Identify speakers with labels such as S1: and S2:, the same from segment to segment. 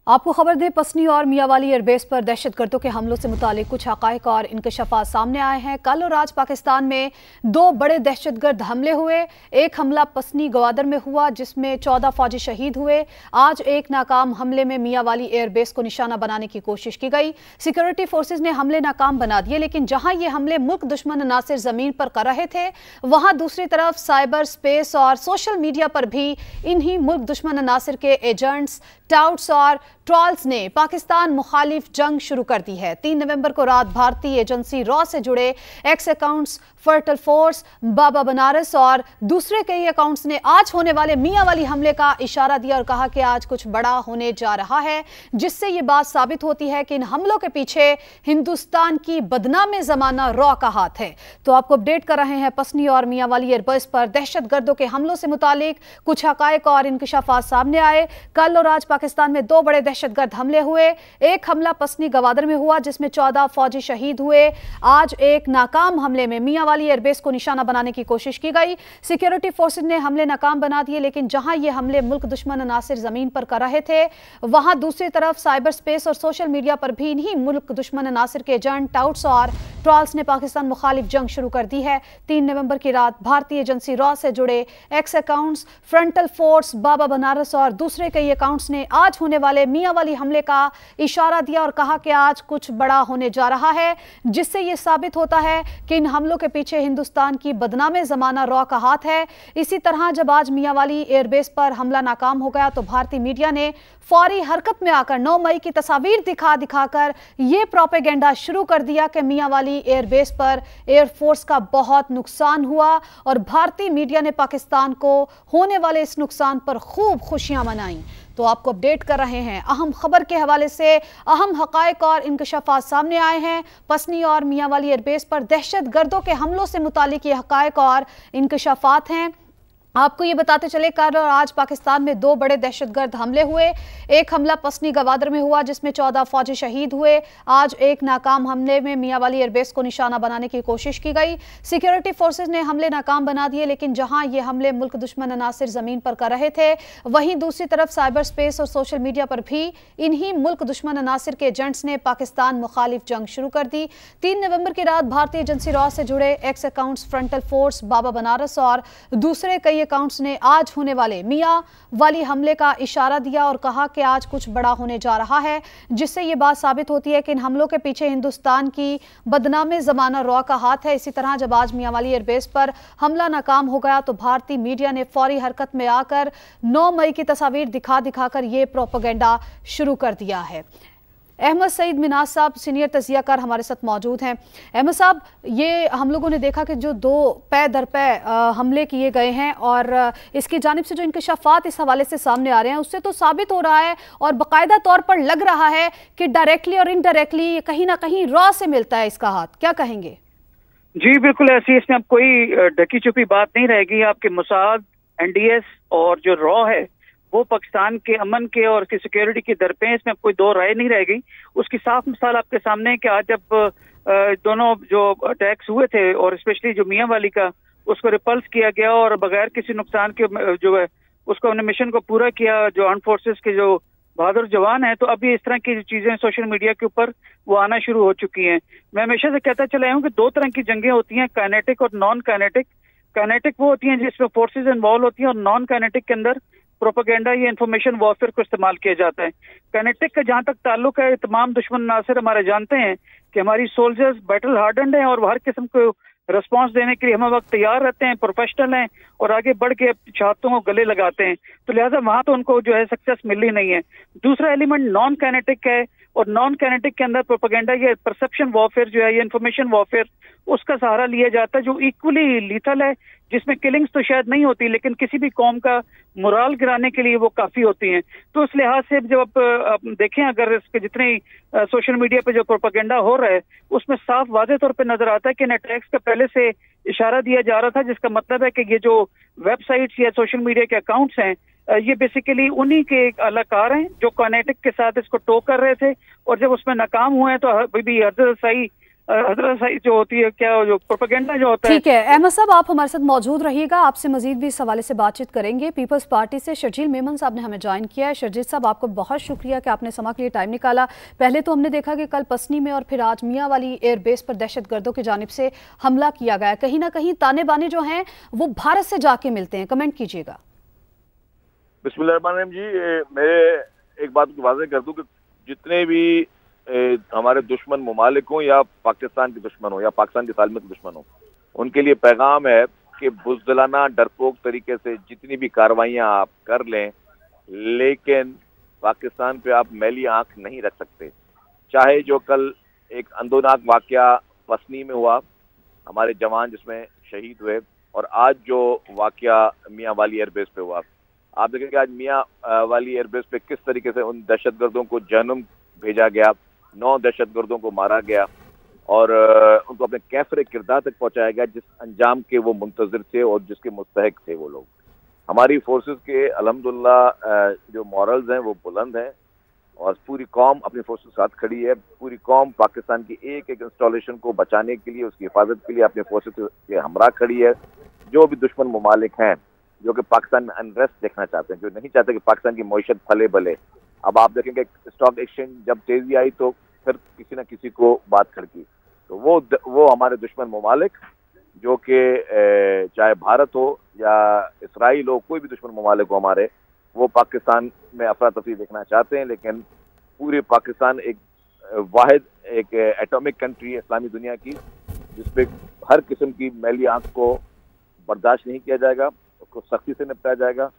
S1: आपको खबर दें, पसनी और मियांवाली एयरबेस पर दहशतगर्दों के हमलों से मुतालिक कुछ हक़ाइक़ और इंकशाफात सामने आए हैं। कल और आज पाकिस्तान में दो बड़े दहशतगर्द हमले हुए। एक हमला पसनी गवादर में हुआ जिसमें 14 फौजी शहीद हुए। आज एक नाकाम हमले में मियांवाली एयरबेस को निशाना बनाने की कोशिश की गई। सिक्योरिटी फोर्सेज ने हमले नाकाम बना दिए, लेकिन जहां ये हमले मुल्क दुश्मन अनासिर ज़मीन पर कर रहे थे, वहां दूसरी तरफ साइबर स्पेस और सोशल मीडिया पर भी इन्हीं मुल्क दुश्मन अनासिर के एजेंट्स, टाउट्स और ट्रॉल्स ने पाकिस्तान मुखालिफ जंग शुरू कर दी है। 3 नवंबर को रात भारतीय एजेंसी रॉ से जुड़े एक्स अकाउंट्स फर्टल फोर्स, बाबा बनारस और दूसरे कई अकाउंट्स ने आज होने वाले मियांवाली हमले का इशारा दिया और कहा कि आज कुछ बड़ा होने जा रहा है, जिससे ये बात साबित होती है कि इन हमलों के पीछे हिंदुस्तान की बदनाम ज़माना रॉ का हाथ है। तो आपको अपडेट कर रहे हैं पसनी और मियांवाली एयरबेस पर दहशतगर्दों के हमलों से मुतालिक कुछ हक़ाइक़ और इंकशाफात सामने आए। कल और आज पाकिस्तान में दो बड़े दहशतगर्द हमले हुए। एक हमला पसनी गवादर में हुआ जिसमें 14 फौजी शहीद हुए। आज एक नाकाम हमले में मियांवाली एयरबेस को निशाना बनाने की कोशिश की गई। सिक्योरिटी फोर्सेज ने हमले नाकाम बना दिए, लेकिन जहां ये हमले मुल्क दुश्मन अनासिर जमीन पर कर रहे थे, वहां दूसरी तरफ साइबर स्पेस और सोशल मीडिया पर भी इन्हीं मुल्क दुश्मन अनासिर के एजेंट, टाउट्स और ट्रॉल्स ने पाकिस्तान मुखालिफ जंग शुरू कर दी है। 3 नवंबर की रात भारतीय एजेंसी रॉ से जुड़े एक्स अकाउंट्स, फ्रंटल फोर्स, बाबा बनारस और दूसरे कई अकाउंट्स ने आज होने वाले मियांवाली हमले का इशारा दिया और कहा कि आज कुछ बड़ा होने जा रहा है, जिससे यह साबित होता है कि इन हमलों के पीछे हिंदुस्तान की बदनाम ज़माना रॉ का हाथ है। इसी तरह जब आज मियांवाली एयरबेस पर हमला नाकाम हो गया तो भारतीय मीडिया ने फौरी हरकत में आकर 9 मई की तस्वीर दिखाकर यह प्रोपेगेंडा शुरू कर दिया कि मियांवाली एयरबेस पर एयरफोर्स का बहुत नुकसान हुआ और भारतीय मीडिया ने पाकिस्तान को होने वाले इस नुकसान पर खूब खुशियां मनाई। तो आपको अपडेट कर रहे हैं अहम खबर के हवाले से। अहम हक़ाइक़ और इंकशाफात सामने आए हैं। पसनी और मियांवाली एयरबेस पर दहशतगर्दों के हमलों से मुतालिक ये हक़ाइक़ और इंकशाफात हैं। आपको ये बताते चले, कल और आज पाकिस्तान में दो बड़े दहशतगर्द हमले हुए। एक हमला पसनी गवादर में हुआ जिसमें 14 फौजी शहीद हुए। आज एक नाकाम हमले में मियांवाली एयरबेस को निशाना बनाने की कोशिश की गई। सिक्योरिटी फोर्सेज ने हमले नाकाम बना दिए, लेकिन जहां ये हमले मुल्क दुश्मन अनासिर ज़मीन पर कर रहे थे, वहीं दूसरी तरफ साइबर स्पेस और सोशल मीडिया पर भी इन्हीं मुल्क दुश्मन अनासिर के एजेंट्स ने पाकिस्तान मुखालिफ जंग शुरू कर दी। 3 नवंबर की रात भारतीय एजेंसी रॉ से जुड़े एक्स अकाउंट्स, फ्रंटल फोर्स, बाबा बनारस और दूसरे कई अकाउंट्स ने आज होने वाले मियांवाली हमले का इशारा दिया और कहा कि आज कुछ बड़ा होने जा रहा है, जिससे ये बात साबित होती है कि इन हमलों के पीछे हिंदुस्तान की बदनाम ज़माना रॉ का हाथ है। इसी तरह जब आज मियांवाली एयरबेस पर हमला नाकाम हो गया तो भारतीय मीडिया ने फौरी हरकत में आकर 9 मई की तस्वीर दिखाकर ये प्रोपेगेंडा शुरू कर दिया है। अहमद सईद मिनाज साहब सीनियर तजियाकार हमारे साथ मौजूद हैं। अहमद साहब, ये हम लोगों ने देखा कि जो दो पै दर पै हमले किए गए हैं और इसकी जानिब से जो इंकशाफात इस हवाले से सामने आ रहे हैं, उससे तो साबित हो रहा है और बाकायदा तौर पर लग रहा है कि डायरेक्टली और इनडायरेक्टली कहीं ना कहीं रॉ से मिलता है इसका हाथ। क्या कहेंगे?
S2: जी बिल्कुल ऐसी, इसमें अब कोई ढकी छुपी बात नहीं रहेगी। आपके मोसाद, NDS और जो रॉ है वो पाकिस्तान के अमन के और उसकी सिक्योरिटी की दर पे, इसमें कोई दो राय नहीं रह गई। उसकी साफ मिसाल आपके सामने है कि आज जब दोनों जो अटैक्स हुए थे और स्पेशली जो मियांवाली का, उसको रिपल्स किया गया और बगैर किसी नुकसान के जो है उसको हमने मिशन को पूरा किया, जो आर्म फोर्सेस के जो बहादुर जवान हैं। तो अभी इस तरह की चीजें सोशल मीडिया के ऊपर वो आना शुरू हो चुकी हैं। मैं हमेशा से कहता चला हूँ कि दो तरह की जंगें होती हैं, काइनेटिक और नॉन काइनेटिक। काइनेटिक वो होती हैं जिसमें फोर्सेज इन्वॉल्व होती हैं और नॉन काइनेटिक के अंदर प्रोपेगेंडा या इंफॉर्मेशन वॉरफेयर को इस्तेमाल किया जाता है। काइनेटिक का जहां तक ताल्लुक है, तमाम दुश्मन नासिर हमारे जानते हैं कि हमारी सोल्जर्स बैटल हार्डन्ड हैं और हर किस्म को रिस्पांस देने के लिए हम वक्त तैयार रहते हैं, प्रोफेशनल हैं और आगे बढ़ के छात्रों को गले लगाते हैं। तो लिहाजा वहां तो उनको जो है सक्सेस मिली नहीं है। दूसरा एलिमेंट नॉन काइनेटिक है और नॉन काइनेटिक के अंदर प्रोपेगेंडा या परसेप्शन वॉरफेयर जो है, ये इंफॉर्मेशन वॉरफेयर, उसका सहारा लिया जाता है, जो इक्वली लीथल है, जिसमें किलिंग्स तो शायद नहीं होती लेकिन किसी भी कौम का मोराल गिराने के लिए वो काफी होती हैं। तो इस लिहाज से जब आप देखें, अगर इसके जितने सोशल मीडिया पे जो प्रोपेगेंडा हो रहा है उसमें साफ वाज़ेह तौर पे नजर आता है कि इन अटैक्स का पहले से इशारा दिया जा रहा था, जिसका मतलब है कि ये जो वेबसाइट्स या सोशल मीडिया के अकाउंट्स हैं, ये बेसिकली उन्हीं के अलाकार हैं जो काइनेटिक के साथ इसको टो कर रहे थे और जब उसमें नाकाम हुए हैं तो भी हरजत सही हजरतशाही जो होती है, क्या जो प्रोपेगेंडा जो होता है।
S1: ठीक है अहमद साहब, आप हमारे साथ मौजूद रहिएगा, आपसे मजीद भी इस हवाले से बातचीत करेंगे। पीपल्स पार्टी से शर्जील मेमन साहब ने हमें ज्वाइन किया है। शर्जील साहब, आपको बहुत शुक्रिया कि आपने समा के लिए टाइम निकाला। पहले तो हमने देखा कि कल पसनी में और फिर आज मियांवाली एयरबेस पर दहशतगर्दों की जानिब से हमला किया गया। कहीं ना कहीं ताने बाने जो हैं वो भारत से जाके मिलते हैं, कमेंट कीजिएगा।
S3: बिस्मिल्लाहिर्रहमानिर्रहीम जी, मैं एक बात को वाज़ेह कर दूं कि जितने भी हमारे दुश्मन ममालिक हों या पाकिस्तान के दुश्मन हों या पाकिस्तान की सालमत के दुश्मन हों, उनके लिए पैगाम है कि बुज़दिलाना डरपोक तरीके से जितनी भी कार्रवाइयाँ आप कर लें, लेकिन पाकिस्तान पे आप मैली आंख नहीं रख सकते। चाहे जो कल एक अंदोनाक वाक़या पसनी में हुआ, हमारे जवान जिसमें शहीद हुए, और आज जो वाक़या मियांवाली एयरबेस पे हुआ, आप देखें कि आज मियांवाली एयरबेस पे किस तरीके से उन दहशतगर्दों को जहन्नुम भेजा गया, 9 दहशतगर्दों को मारा गया और उनको अपने कैफरे किरदार तक पहुंचाया गया जिस अंजाम के वो मुंतज़िर थे और जिसके मुस्तहिक थे वो लोग। हमारी फोर्सेस के अल्हम्दुलिल्लाह जो मॉरल्स हैं वो बुलंद हैं और पूरी कौम अपनी फोर्सेस के साथ खड़ी है। पूरी कौम पाकिस्तान की एक एक इंस्टॉलेशन को बचाने के लिए, उसकी हिफाजत के लिए अपने फोर्सेस के हमरा खड़ी है। जो भी दुश्मन ममालिक हैं जो कि पाकिस्तान में अनरेस्ट देखना चाहते हैं, जो नहीं चाहते कि पाकिस्तान की मईशत फले बले, अब आप देखेंगे स्टॉक एक्सचेंज जब तेजी आई तो फिर किसी न किसी को बात खड़की, तो वो हमारे दुश्मन ममालिक जो कि चाहे भारत हो या इसराइल हो, कोई भी दुश्मन ममालिक हो हमारे, वो पाकिस्तान में अफरा तफरी देखना चाहते हैं। लेकिन पूरे पाकिस्तान एक वाहिद एक एटॉमिक कंट्री है इस्लामी दुनिया की, जिसपे हर किस्म की मैली आंख को बर्दाश्त नहीं किया जाएगा, उसको सख्ती से निपटाया जाएगा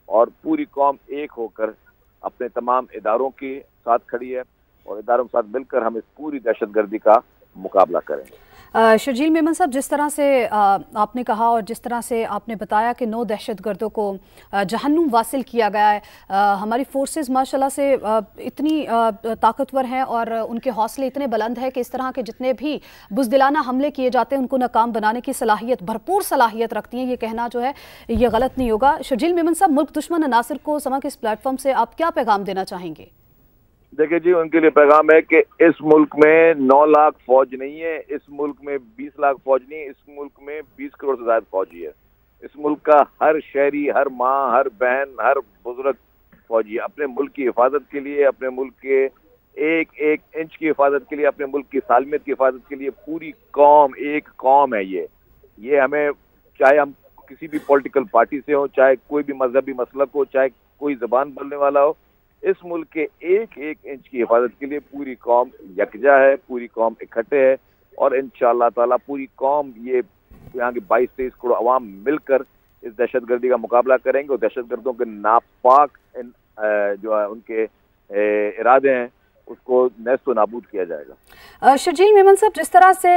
S3: और पूरी कौम एक होकर अपने तमाम इदारों के साथ खड़ी है और इदारों के साथ मिलकर हम इस पूरी दहशतगर्दी का मुकाबला करेंगे।
S1: शर्जील मेमन साहब, जिस तरह से आपने कहा और जिस तरह से आपने बताया कि 9 दहशतगर्दों को जहन्नुम वासिल किया गया है, हमारी फोर्सेस माशाल्लाह से इतनी ताकतवर हैं और उनके हौसले इतने बुलंद हैं कि इस तरह के जितने भी बुज़दिलाना हमले किए जाते हैं उनको नाकाम बनाने की सलाहियत, भरपूर सलाहियत रखती हैं। ये कहना जो है ये गलत नहीं होगा। शर्जील मेमन साहब, मुल्क दुश्मन अनासिर को समा के इस प्लेटफॉर्म से आप क्या पैगाम देना चाहेंगे?
S3: देखिए जी, उनके लिए पैगाम है कि इस मुल्क में 9 लाख फौज नहीं है, इस मुल्क में 20 लाख फौज नहीं है, इस मुल्क में 20 करोड़ से ज्यादा फौजी है। इस मुल्क का हर शहरी, हर माँ, हर बहन, हर बुजुर्ग फौजी है। अपने मुल्क की हिफाजत के लिए, अपने मुल्क के एक एक इंच की हिफाजत के लिए, अपने मुल्क की सालमियत की हिफाजत के लिए पूरी कौम, एक कौम है ये हमें, चाहे हम किसी भी पॉलिटिकल पार्टी से हो, चाहे कोई भी मजहबी मसलक हो, चाहे कोई जबान बोलने वाला हो, इस मुल्क के एक एक इंच की हिफाजत के लिए पूरी कौम यकजा है, पूरी कौम इकट्ठे है और इंशाअल्लाह ताला पूरी कौम, ये यहाँ के 22-23 करोड़ अवाम मिलकर इस दहशतगर्दी का मुकाबला करेंगे और दहशतगर्दों के नापाक जो है उनके इरादे हैं उसको नेस्त व नाबूद किया जाएगा।
S1: शर्जील मेमन साहब, जिस तरह से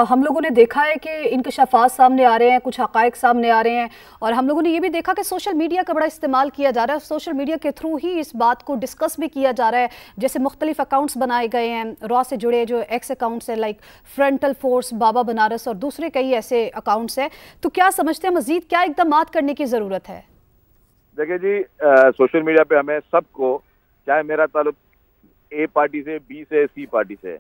S1: हम लोगों ने देखा है कि इंकशाफात सामने आ रहे हैं, कुछ हक़ाइक़ सामने आ रहे हैं और हम लोगों ने ये भी देखा कि सोशल मीडिया का बड़ा इस्तेमाल किया जा रहा है। सोशल मीडिया के थ्रू ही इस बात को डिस्कस भी किया जा रहा है। जैसे मुख्तलिफ अकाउंट्स बनाए गए हैं रॉ से जुड़े, जो एक्स अकाउंट्स हैं लाइक फ्रंटल फोर्स, बाबा बनारस और दूसरे कई ऐसे अकाउंट्स हैं। तो क्या समझते हैं मज़ीद क्या इक़दामात करने की ज़रूरत है?
S3: देखिए जी, सोशल मीडिया पे हमें सबको, चाहे मेरा ताल्लुक ए पार्टी से, बी से, सी पार्टी से,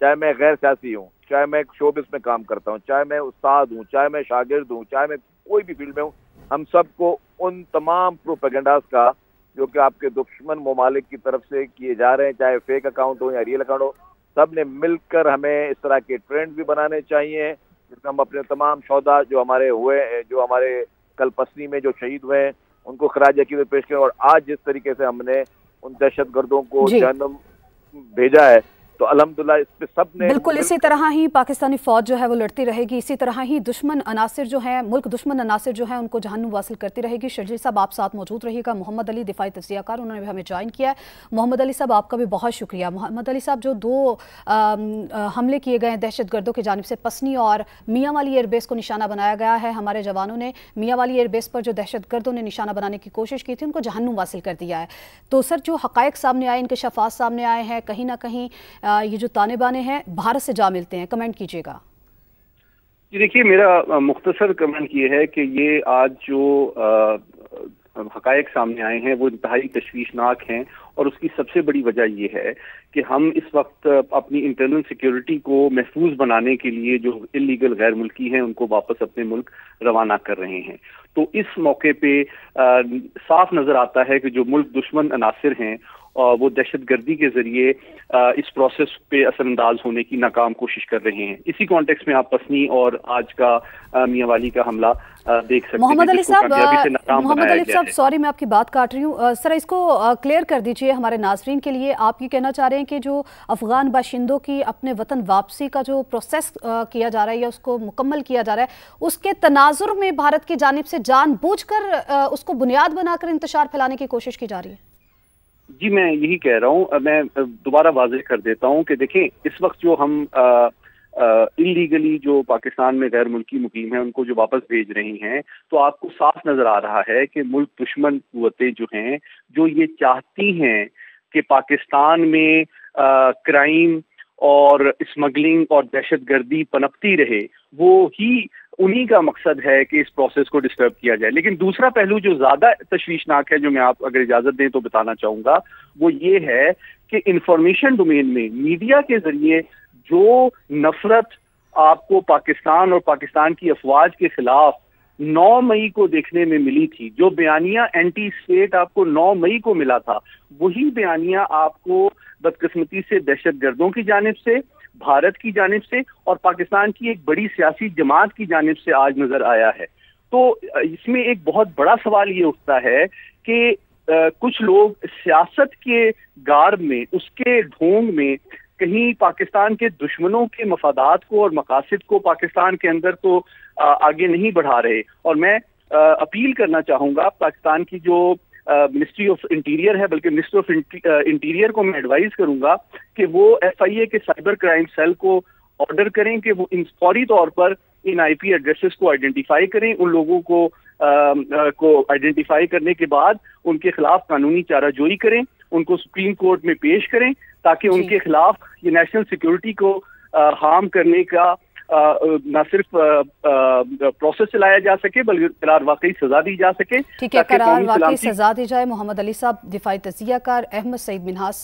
S3: चाहे मैं गैर सियासी हूँ, चाहे मैं शोबिस में काम करता हूँ, चाहे मैं उस्ताद हूँ, चाहे मैं शागिर्द हूँ, चाहे मैं कोई भी फील्ड में हूँ, हम सबको उन तमाम प्रोपेगेंडास का जो कि आपके दुश्मन ममालिक की तरफ से किए जा रहे हैं, चाहे फेक अकाउंट हो या रियल अकाउंट हो, सब ने मिलकर हमें इस तरह के ट्रेंड भी बनाने चाहिए जिसमें हम अपने तमाम शौदा जो हमारे हुए, जो हमारे कल पसनी में जो शहीद हुए हैं उनको खराज अकीदत पेश करें। और आज जिस तरीके से हमने उन दहशतगर्दों को जहन्नुम भेजा है तो अल्हम्दुलिल्लाह इस पे सब ने
S1: बिल्कुल इसी तरह ही पाकिस्तानी फौज जो है वो लड़ती रहेगी, इसी तरह ही दुश्मन अनासिर जो हैं, मुल्क दुश्मन अनासिर जो हैं उनको जहन्नुम वासिल करती रहेगी। शर्जील साहब, आप साथ मौजूद रहिएगा। मोहम्मद अली दिफाई तज्जियाकार, उन्होंने भी हमें ज्वाइन किया है। मोहम्मद अली साहब, आपका भी बहुत शुक्रिया। मोहम्मद अली साहब, जो 2 हमले किए गए हैं दहशतगर्दों की जानिब से, पसनी और मियांवाली एयरबेस को निशाना बनाया गया है। हमारे जवानों ने मियांवाली एयरबेस पर जो दहशतगर्दों ने निशाना बनाने की कोशिश की थी उनको जहन्नुम वासिल कर दिया है। तो सर, जो हक़ाइक़ सामने आए, इनके शफ़ात सामने आए हैं, कहीं ना कहीं ये जो ताने बाने हैं भारत से जा मिलते हैं, कमेंट कीजिएगा।
S4: जी देखिए, मेरा मुख्तसर कमेंट ये है कि ये आज जो حقائق سامنے آئے ہیں وہ انتہائی تشویشناک ہیں، اور اس کی سب سے بڑی وجہ یہ ہے کہ ہم اس وقت اپنی انٹرنل سیکیورٹی کو محفوظ بنانے کے لیے جو انلیگل غیر ملکی ہیں ان کو واپس اپنے ملک روانہ کر رہے ہیں۔ تو اس موقع پہ صاف نظر آتا ہے کہ جو ملک دشمن عناصر ہیں وہ دہشت گردی کے ذریعے اس پروسیس پہ اثر انداز ہونے کی ناکام کوشش کر رہے ہیں۔ اسی کانٹیکس میں آپ پسنی اور آج کا میاں والی کا حملہ دیکھ سکتے ہیں۔
S1: محمد علی صاحب سوری میں آپ کی بات کاٹ رہی ہوں، سر اس کو کلیئر کر دیجئے ہمارے ناظرین کے لیے۔ آپ یہ کہنا چاہ رہے ہیں کہ جو افغان باشندوں کی اپنے وطن واپسی کا جو پروسیس کیا جا رہا ہے یا اس کو مکمل کیا جا رہا ہے، اس کے تناظر میں بھارت کی جانب سے جان بوجھ کر اس کو بنیاد بنا کر انتشار پھیلانے کی کوشش کی جا رہی ہے؟
S4: جی میں یہی کہہ رہا ہوں، میں دوبارہ واضح کر دیتا ہوں کہ دیکھیں اس وقت جو ہم انلیگلی جو پاکستان میں غیر ملکی مقیم ہیں ان کو جو واپس بھیج رہی ہیں، تو آپ کو صاف نظر آ رہا ہے کہ ملک دشمن قوتیں جو ہیں جو یہ چاہتی ہیں کہ پاکستان میں کرائم اور اسمگلنگ اور دہشت گردی پنپتی رہے، وہ ہی انہی کا مقصد ہے کہ اس پروسیس کو ڈسٹرب کیا جائے۔ لیکن دوسرا پہلو جو زیادہ تشویشناک ہے، جو میں آپ اگر اجازت دیں تو بتانا چاہوں گا، وہ یہ ہے کہ انفارمیشن ڈومین میں میڈیا کے ذریعے جو نفرت آپ کو پاکستان اور پاکستان کی افواج کے خلاف 9 مئی کو دیکھنے میں ملی تھی، جو بیانیہ اینٹی اسٹیٹ آپ کو 9 مئی کو ملا تھا، وہی بیانیہ آپ کو بدقسمتی سے دہشت گردوں کی جانب سے، بھارت کی جانب سے اور پاکستان کی ایک بڑی سیاسی جماعت کی جانب سے آج نظر آیا ہے۔ تو اس میں ایک بہت بڑا سوال یہ اٹھتا ہے کہ کچھ لوگ سیاست کے گارب میں، اس کے ڈھونگ میں کہیں پاکستان کے دشمنوں کے مفادات کو اور مقاصد کو پاکستان کے اندر تو آگے نہیں بڑھا رہے۔ اور میں اپیل کرنا چاہوں گا پاکستان کی جو منسٹری آف انٹیریئر ہے، بلکہ منسٹر آف انٹیریئر کو میں ایڈوائز کروں گا کہ وہ ایف آئی اے کے سائبر کرائم سیل کو آرڈر کریں کہ وہ فوری طور پر ان آئی پی ایڈریسز کو آئیڈینٹیفائی کریں، ان لوگوں کو آئیڈینٹیفائی کرنے کے بعد ان کے خلاف قانونی چارہ جوئی کریں، ان کو سپریم کورٹ میں پیش کریں تاکہ ان کے خلاف یہ نیشنل سیکیورٹی کو ہارم کرنے کا نہ صرف پروسیس چلایا جا سکے بلکہ قرار واقعی سزا دی جا سکے۔
S1: ٹھیک ہے، قرار واقعی سزا دی جائے۔ محمد علی صاحب، دفاعی تجزیہ کار، احمد سعید منہاس